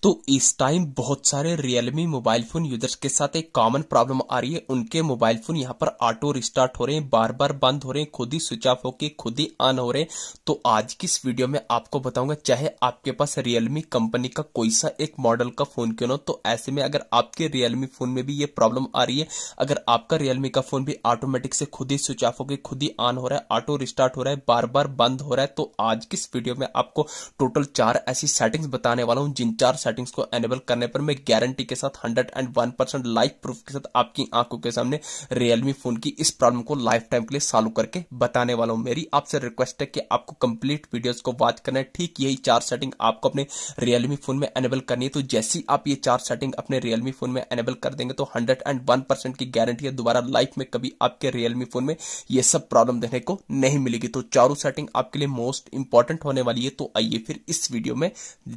तो इस टाइम बहुत सारे Realme मोबाइल फोन यूजर्स के साथ एक कॉमन प्रॉब्लम आ रही है। उनके मोबाइल फोन यहाँ पर ऑटो रिस्टार्ट हो रहे हैं, बार बार बंद हो रहे हैं, खुद ही स्विच ऑफ होके खुद ही ऑन हो रहे हैं। तो आज की इस वीडियो में आपको बताऊंगा, चाहे आपके पास Realme कंपनी का कोई सा एक मॉडल का फोन क्यों ना हो, तो ऐसे में अगर आपके Realme फोन में भी ये प्रॉब्लम आ रही है, अगर आपका Realme का फोन भी ऑटोमेटिक से खुद ही स्विच ऑफ होके खुद ही ऑन हो रहा है, ऑटो रिस्टार्ट हो रहा है, बार बार बंद हो रहा है, तो आज की इस वीडियो में आपको टोटल 4 ऐसी सेटिंग्स बताने वाला हूं, जिन 4 सेटिंग्स को एनेबल करने पर मैं गारंटी के साथ 101% लाइव प्रूफ के साथ आपकी आंखों के सामने Realme फोन की इस प्रॉब्लम को लाइफ टाइम के लिए सॉल्व करके बताने वाला हूं। मेरी आपसे रिक्वेस्ट है कि आपको कंप्लीट वीडियोस को वॉच करना है। ठीक यही 4 सेटिंग आपको अपने Realme फोन में एनेबल करनी है। तो जैसी आप ये 4 सेटिंग अपने Realme फोन में एनेबल कर देंगे तो 101% की गारंटी है, दोबारा लाइफ में कभी आपके Realme फोन में ये सब प्रॉब्लम देखने को नहीं मिलेगी। तो चारों सेटिंग आपके लिए मोस्ट इंपॉर्टेंट होने वाली है। तो आइए फिर इस वीडियो में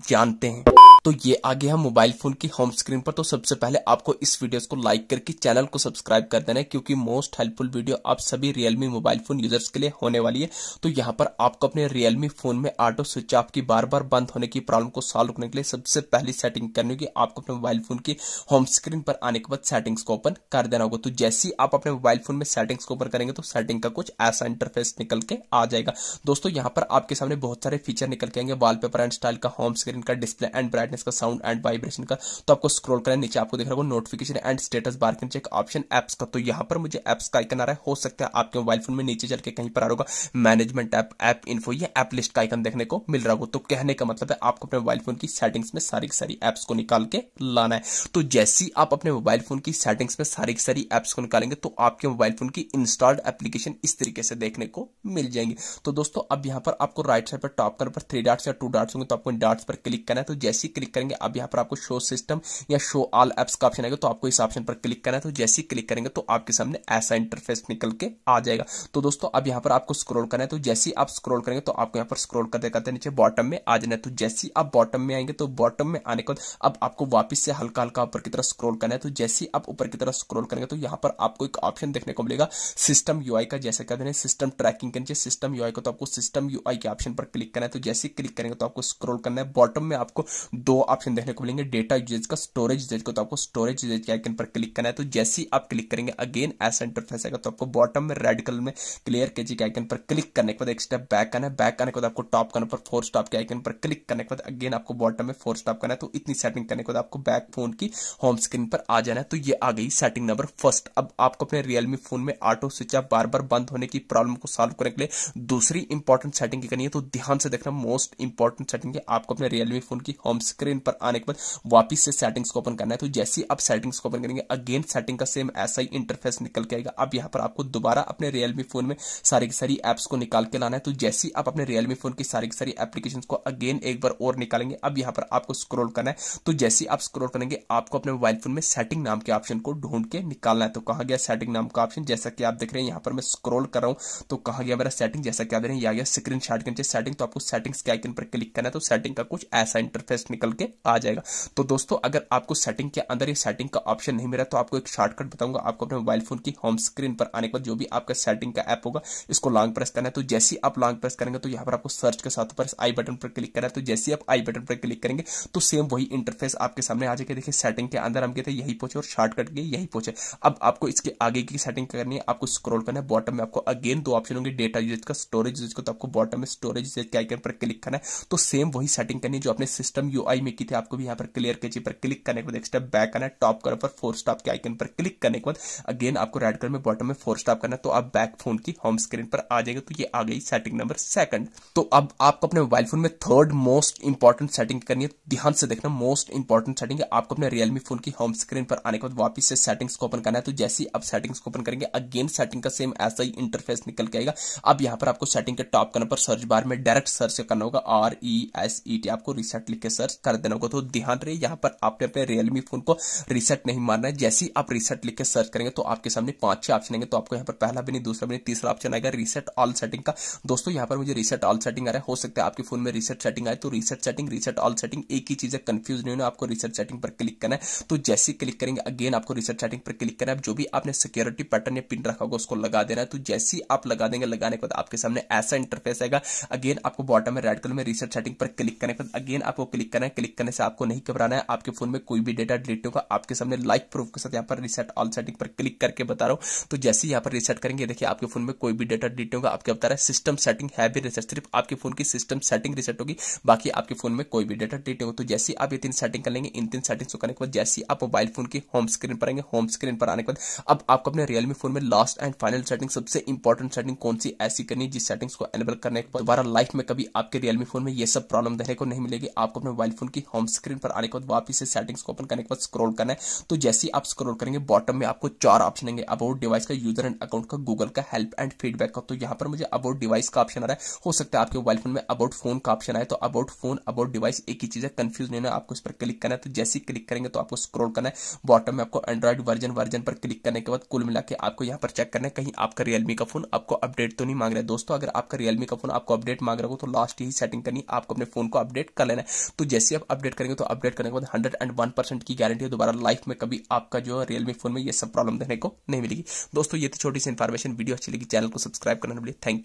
जानते हैं। तो ये आ गया हम मोबाइल फोन की होम स्क्रीन पर। तो सबसे पहले आपको इस वीडियो को लाइक करके चैनल को सब्सक्राइब कर देना है, क्योंकि मोस्ट हेल्पफुल वीडियो आप सभी Realme मोबाइल फोन यूजर्स के लिए होने वाली है। तो यहाँ पर आपको अपने Realme फोन में ऑटो स्विच ऑफ की बार बार बंद होने की प्रॉब्लम को सॉल्व करने के लिए सबसे पहली सेटिंग करनी होगी, आपको अपने मोबाइल फोन की होम स्क्रीन पर आने के बाद सेटिंग्स को ओपन कर देना होगा। तो जैसे ही आप अपने मोबाइल फोन में सेटिंग्स को ओपन करेंगे तो सेटिंग का कुछ ऐसा इंटरफेस निकल के आ जाएगा। दोस्तों यहाँ पर आपके सामने बहुत सारे फीचर निकल के आएंगे, वॉलपेपर एंड स्टाइल का, होम स्क्रीन का, डिस्प्ले एंड ब्राइटनेस का, साउंड एंड वाइब्रेशन का। तो आपको स्क्रॉल करना, नीचे आपको दिख रहा होगा नोटिफिकेशन एंड स्टेटस बार के नीचे एक ऑप्शन ऐप्स का। तो यहाँ पर मुझे ऐप्स का आइकन आ रहा है, हो सकता है आपके मोबाइल फोन में नीचे चल के कहीं पर आ रहा होगा मैनेजमेंट ऐप, ऐप इन्फो, ये ऐप लिस्ट का आइकन देखने को मिल रहा होगा। तो कहने का मतलब है आपको अपने मोबाइल फोन की सेटिंग्स में सारी की सारी ऐप्स को निकाल के लाना है। तो जैसे ही आप अपने मोबाइल फोन की सेटिंग्स में सारी की सारी ऐप्स को निकालेंगे तो आपके मोबाइल फोन की इंस्टॉल्ड एप्लीकेशन इस तरीके से देखने को मिल जाएंगी। तो दोस्तों अब यहाँ पर आपको राइट साइड पर टॉप करने पर 3 डॉट्स या 2 डॉट्स होंगे, तो आपको इन डॉट्स पर क्लिक करना है। तो जैसे ही क्लिक करेंगे अब यहाँ पर आपको शो सिस्टम या शो ऑल एप्स का ऑप्शन आएगा, तो आपको इस ऑप्शन पर क्लिक करना है। तो जैसे ही क्लिक करेंगे तो आपके सामने ऐसा इंटरफेस निकल के आ जाएगा। तो दोस्तों अब यहाँ पर आपको स्क्रॉल करना है। तो जैसे ही आप स्क्रॉल करेंगे तो आपको यहाँ पर स्क्रॉल करते करते नीचे बॉटम में आ जाना है। तो जैसे ही आप बॉटम में आएंगे तो बॉटम में आने के बाद अब आपको वापस से हल्का हल्का ऊपर की तरफ स्क्रॉल करना है। तो जैसे ही आप ऊपर की तरफ स्क्रॉल करेंगे तो यहाँ पर आपको एक ऑप्शन देखने को मिलेगा सिस्टम यूआई का, जैसे कहते हैं सिस्टम ट्रैकिंग के नीचे सिस्टम यूआई को, तो आपको सिस्टम यूआई के ऑप्शन पर क्लिक करना है। तो जैसे ही क्लिक करेंगे तो आपको स्क्रॉल करना है, बॉटम में आपको 2 ऑप्शन देखने को मिलेंगे, डेटा यूजेज का, स्टोरेज यूजेज को, तो आपको स्टोरेज यूजेज के आइकन पर क्लिक करना है। तो जैसे ही आप क्लिक करेंगे अगेन ऐसा इंटरफेस आएगा। तो आपको बॉटम में रेड कलर में क्लियर केजी के आइकन पर क्लिक करने के बाद एक स्टेप बैक आना है, बैक आने के बाद आपको टॉप करने पर 4 स्टॉप के आइकन पर क्लिक करने के बाद अगेन आपको बॉटम में 4 स्टॉप करना है। तो इतनी सेटिंग करने के बाद आपको बैक फोन की होम स्क्रीन पर आ जाना है। तो ये आ गई सेटिंग नंबर फर्स्ट। अब आपको अपने Realme फोन में ऑटो स्विच ऑफ बार बार बंद होने की प्रॉब्लम को सॉल्व करने के लिए दूसरी इंपॉर्टेंट सेटिंग करनी है। तो ध्यान से देखना, मोस्ट इंपॉर्टेंट सेटिंग है, आपको अपने Realme फोन की होम स्क्रीन पर आने के बाद वापिस से सेटिंग्स को ओपन करना है। तो जैसे ही आप सेटिंग्स को ओपन करेंगे अगेन सेटिंग का सेम ऐसा ही इंटरफेस निकल के आएगा। अब यहाँ पर आपको दोबारा अपने Realme फोन में सारी की सारी एप्स को निकाल के लाना है। तो जैसे ही आप अपने Realme फोन की सारी की सारी एप्लीकेशंस को अगेन एक बार और निकालेंगे, अब यहाँ पर आपको स्क्रॉल करना है। तो जैसे ही आप स्क्रॉल करेंगे आपको अपने मोबाइल फोन में सेटिंग नाम के ऑप्शन को ढूंढ के निकालना है। तो कहा गया सेटिंग नाम का ऑप्शन, जैसा कि आप देख रहे हैं यहाँ पर मैं स्क्रॉल कर रहा हूँ तो कहा गया मेरा सेटिंग, जैसा कि आप देख रहे हैं आ गया स्क्रीन शॉट के नीचे सेटिंग। तो आपको सेटिंग्स के आइकन पर क्लिक करना है। तो सेटिंग का कुछ ऐसा इंटरफेस निकल के आ जाएगा। तो दोस्तों अगर आपको सेटिंग के अंदर ये सेटिंग का ऑप्शन नहीं मिला तो आपको एक शॉर्टकट बताऊंगा, आपको अपने मोबाइल फोन की होम स्क्रीन पर आने के बाद जो भी आपका सेटिंग का ऐप होगा इसको लॉन्ग प्रेस करना है। तो जैसे ही आप लॉन्ग प्रेस करेंगे तो यहाँ पर आपको सर्च के साथ ऊपर आई बटन पर क्लिक करना है। तो जैसे ही आप आई बटन पर क्लिक करेंगे तो सेम वही इंटरफेस आपके सामने आ जाएगा। देखिए सेटिंग के अंदर हम गए थे यही पहुंचे और शॉर्टकट गए यही पहुंचे। अब आपको इसके आगे की सेटिंग करनी है, आपको स्क्रॉल करना है, बॉटम में आपको अगेन 2 ऑप्शन होंगे, डेटा यूजेज का, स्टोरेज यूजेज का। तो आपको बॉटम में स्टोरेज यूजेज के आइकन पर क्लिक करना है। तो सेम वही सेटिंग करनी है जो अपने सिस्टम यूआई में की थी। आपको भी यहाँ पर क्लियर केजी पर क्लिक करने के बाद एक स्टेप बैक आना है, टॉप कलर पर 4 स्टॉप के आइकन पर क्लिक करने के बाद अगेन आपको रेड कलर में बॉटम में 4 स्टॉप करना है। तो आप बैक फोन की होम स्क्रीन पर आ जाएगा। तो ये आ गई सेटिंग नंबर 2। तो अब आपको अपने मोबाइल फोन में थर्ड मोस्ट इंपॉर्टेंट सेटिंग करनी है। ध्यान से देखना, मोस्ट इंपॉर्टेंट सेटिंग है, आपको अपने Realme फोन की होम स्क्रीन पर आने के बाद वापस से सेटिंग्स को ओपन करना है। तो जैसे ही आप सेटिंग्स को ओपन करेंगे अगेन सेटिंग का सेम ऐसा ही इंटरफेस निकल के आएगा। अब यहाँ पर आपको सेटिंग के टॉप करने पर सर्च बार में डायरेक्ट सर्च करना होगा, RESET, आपको रीसेट लिख के सर्च कर देना होगा। तो ध्यान रहे यहाँ पर आपने अपने Realme फोन को रीसेट नहीं मारना है। जैसे ही आप रीसेट लिख के सर्च करेंगे तो आपके सामने 5-6 ऑप्शन आएंगे। तो आपको यहाँ पर पहला भी नहीं, दूसरा भी नहीं, तीसरा ऑप्शन आएगा रीसेट ऑल सेटिंग का। दोस्तों यहाँ पर मुझे रीसेट ऑल सेटिंग आ रहा है, हो सकता है आपके फोन में रीसेट सेटिंग आए। तो reset setting, reset all setting एक ही चीज है, कंफ्यूज नहीं होना, आपको रीसेट सेटिंग पर क्लिक करना है। तो जैसे ही क्लिक करेंगे अगेन आपको रीसेट सेटिंग पर क्लिक करना है। जो भी आपने सिक्योरिटी पैटर्न या पिन रखा होगा उसको लगा देना है। तो जैसे ही आप लगा देंगे, लगाने के बाद आपके सामने ऐसा इंटरफेस आएगा। अगेन आपको बॉटम में रेड कलर में रीसेट सेटिंग पर क्लिक करने के बाद अगेन आपको क्लिक करना है क्लिक करने से आपको नहीं घबराना है, आपके फोन में कोई भी डेटा डिलीट होगा, आपके सामने लाइव प्रूफ के साथ यहाँ पर रीसेट ऑल सेटिंग पर क्लिक करके बता रहा हूँ। तो जैसे ही यहाँ पर रीसेट करेंगे देखिए आपके फोन में कोई भी डेटा डिलीट होगा, आपके बता रहा है सिस्टम सेटिंग है भी रीसेट, सिर्फ आपके फोन की सिस्टम सेटिंग रीसेट होगी, बाकी आपके फोन में कोई भी डेटा डिलीट होगा। तो जैसे आप ये 3 सेटिंग कर लेंगे, इन 3 सेटिंग्स को करने के बाद जैसे आप मोबाइल फोन की होम स्क्रीन पर आएंगे, होम स्क्रीन पर आने के बाद अब आपको अपने रियलमी फोन में लास्ट एंड फाइनल सेटिंग, सबसे इंपॉर्टेंट सेटिंग कौन सी ऐसी करनी है जिस सेटिंग्स को एनेबल करने के बाद दोबारा लाइफ में कभी आपके रियलमी फोन में ये सब प्रॉब्लम देखने को नहीं मिलेगी। आपको अपने मोबाइल फोन की होम स्क्रीन पर आने के बाद वापस से सेटिंग्स को ओपन करने के बाद स्क्रॉल करना है। तो जैसे ही आप स्क्रॉल करेंगे बॉटम में आपको 4 ऑप्शन आएंगे, अबाउट डिवाइस का, यूजर एंड अकाउंट का, गूगल का, हेल्प एंड फीडबैक का। तो यहाँ पर मुझे अबाउट डिवाइस का ऑप्शन आ रहा है, हो सकता है आपके मोबाइल फोन में अबाउट फोन का ऑप्शन आए, तो अबाउट फोन अबाउट डिवाइस एक ही चीज है, कंफ्यूज नहीं है, आपको इस पर क्लिक करना है। तो जैसे ही क्लिक करेंगे तो आपको स्क्रॉल करना है, बॉटम में आपको एंड्रॉइड वर्जन पर क्लिक करने के बाद कुल मिला के आपको यहाँ पर चेक करना है कहीं आपका रियलमी का फोन आपको अपडेट तो नहीं मांग रहा है। दोस्तों अगर आपका रियलमी का फोन आपको अपडेट मांग रहा हो तो लास्ट ही सेटिंग करनी, आपको अपने फोन को अपडेट कर लेना है। तो जैसे आप अपडेट करेंगे तो अपडेट करने के बाद 101% की गारंटी है, दोबारा लाइफ में कभी आपका जो रियलमी फोन में ये सब प्रॉब्लम देखने को नहीं मिलेगी। दोस्तों ये थी छोटी सी इन्फॉर्मेशन, वीडियो अच्छी लगी चैनल को सब्सक्राइब करना, थैंक यू।